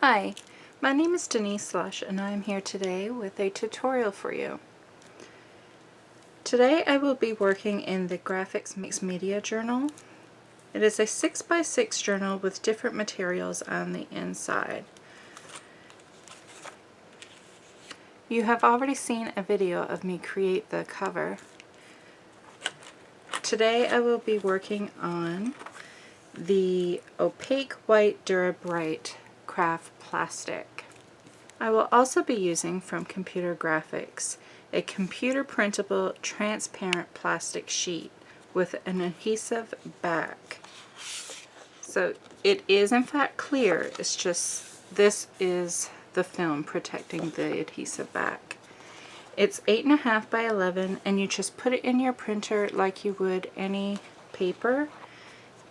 Hi, my name is Denise Lush and I am here today with a tutorial for you. Today I will be working in the Grafix Mixed Media Journal. It is a 6x6 journal with different materials on the inside. You have already seen a video of me create the cover. Today I will be working on the opaque white Dura-Bright craft plastic. I will also be using from Computer Graphics a computer printable transparent plastic sheet with an adhesive back. So it is in fact clear, it's just this is the film protecting the adhesive back. It's 8.5 by 11 and you just put it in your printer like you would any paper,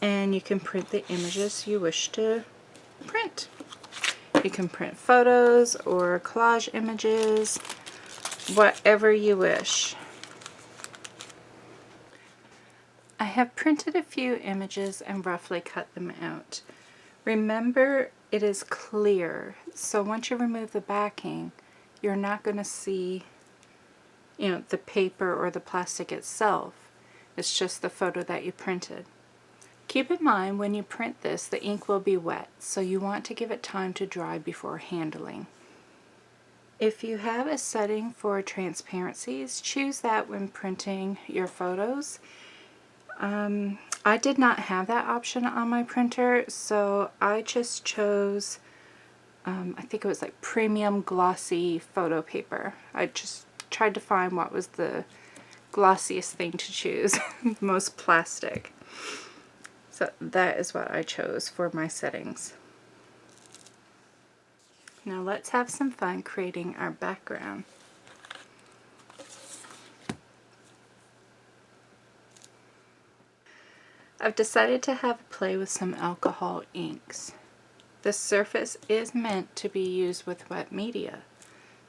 and you can print the images you wish to print. You can print photos or collage images, whatever you wish. I have printed a few images and roughly cut them out. Remember, it is clear, so once you remove the backing, you're not going to see, the paper or the plastic itself. It's just the photo that you printed. Keep in mind when you print this, the ink will be wet, so you want to give it time to dry before handling. If you have a setting for transparencies, choose that when printing your photos. I did not have that option on my printer, so I just chose, I think it was like premium glossy photo paper. I just tried to find what was the glossiest thing to choose, most plastic. So that is what I chose for my settings. Now let's have some fun creating our background. I've decided to have a play with some alcohol inks. This surface is meant to be used with wet media,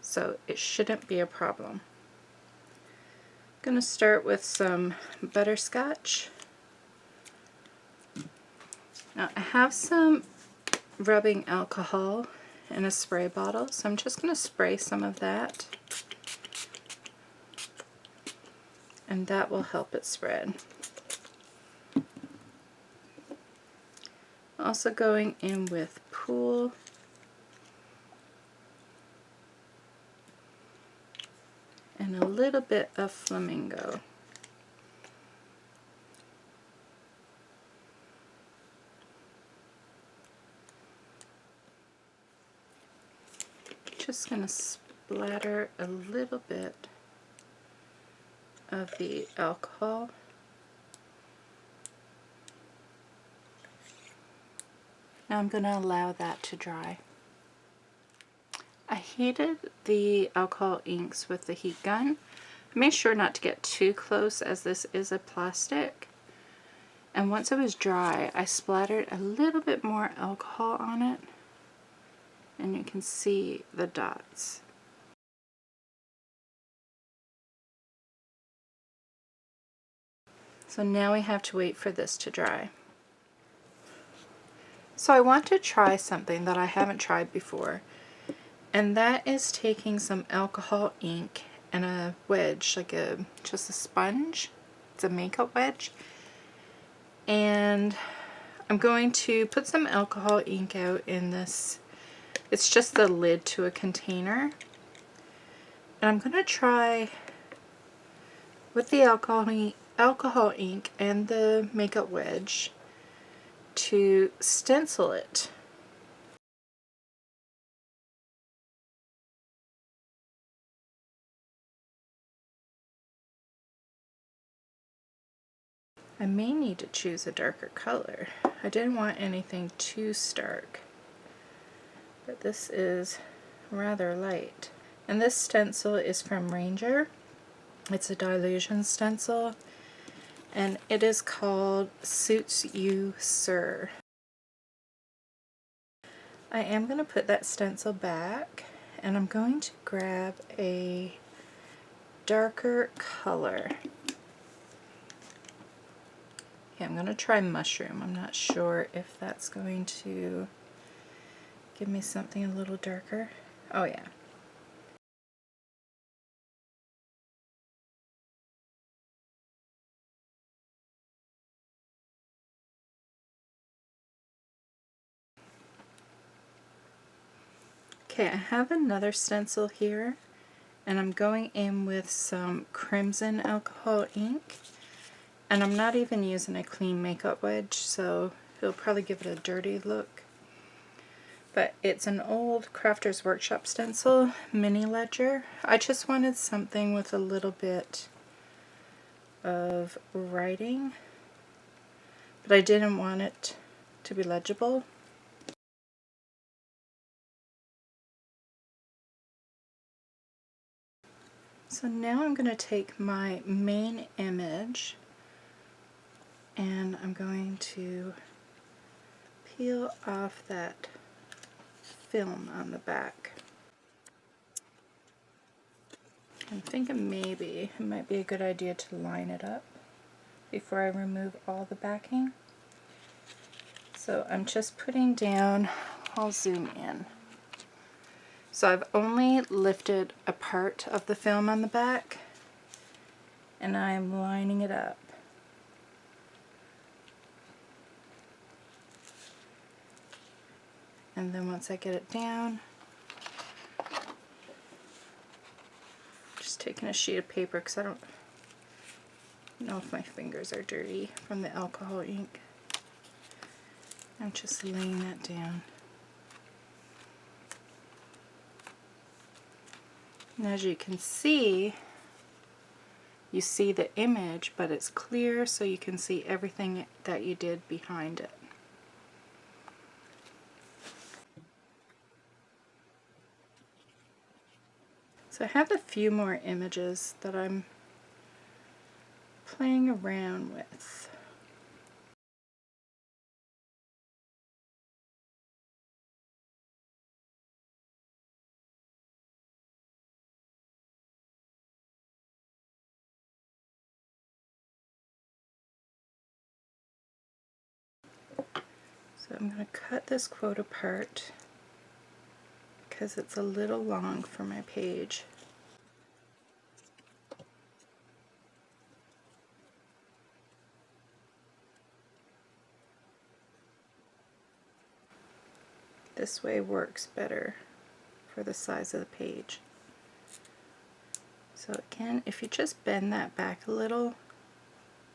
so it shouldn't be a problem. I'm going to start with some Butterscotch. Now I have some rubbing alcohol in a spray bottle, so I'm just going to spray some of that, and that will help it spread. Also going in with Pool and a little bit of Flamingo. Just going to splatter a little bit of the alcohol. Now I'm going to allow that to dry. I heated the alcohol inks with the heat gun. I made sure not to get too close as this is a plastic. And once it was dry, I splattered a little bit more alcohol on it. And you can see the dots. So now we have to wait for this to dry. So I want to try something that I haven't tried before, and that is taking some alcohol ink and a wedge, like just a sponge. It's a makeup wedge. And I'm going to put some alcohol ink out in this. It's just the lid to a container. And I'm going to try with the alcohol ink and the makeup wedge to stencil it. I may need to choose a darker color. I didn't want anything too stark, but this is rather light. And this stencil is from Ranger. It's a Dylusions stencil, and it is called Suits You, Sir. I am going to put that stencil back, and I'm going to grab a darker color. Okay, I'm going to try Mushroom. I'm not sure if that's going to Give me something a little darker. Oh yeah. Okay, I have another stencil here, and I'm going in with some crimson alcohol ink, and I'm not even using a clean makeup wedge, so it'll probably give it a dirty look. But it's an old Crafter's Workshop stencil, mini ledger. I just wanted something with a little bit of writing, but I didn't want it to be legible. So now I'm going to take my main image and I'm going to peel off that film on the back. I'm thinking maybe it might be a good idea to line it up before I remove all the backing. So I'm just putting down, I'll zoom in. So I've only lifted a part of the film on the back and I'm lining it up. And then once I get it down, just taking a sheet of paper because I don't know if my fingers are dirty from the alcohol ink. I'm just laying that down. And as you can see, you see the image, but it's clear so you can see everything that you did behind it. So I have a few more images that I'm playing around with. So I'm going to cut this quote apart because it's a little long for my page. This way works better for the size of the page. So again, if you just bend that back a little,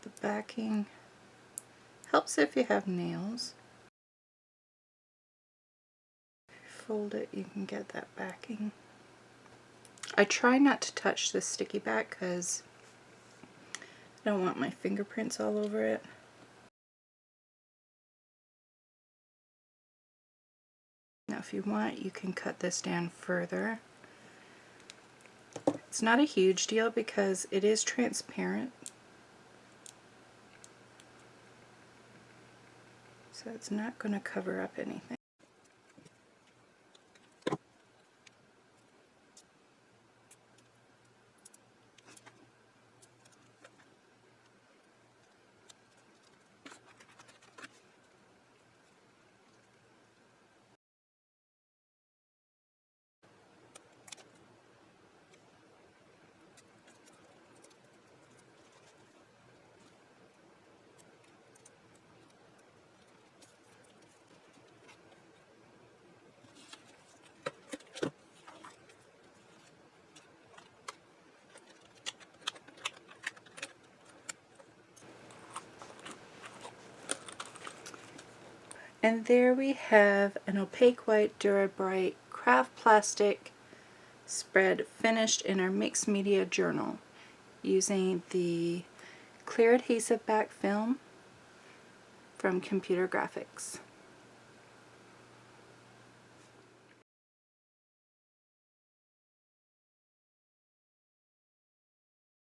the backing helps if you have nails. Fold it, you can get that backing. I try not to touch the sticky back because I don't want my fingerprints all over it. Now if you want, you can cut this down further. It's not a huge deal because it is transparent. So it's not going to cover up anything. And there we have an opaque white Dura-Bright craft plastic spread finished in our Mixed Media Journal using the clear adhesive back film from Computer Graphics.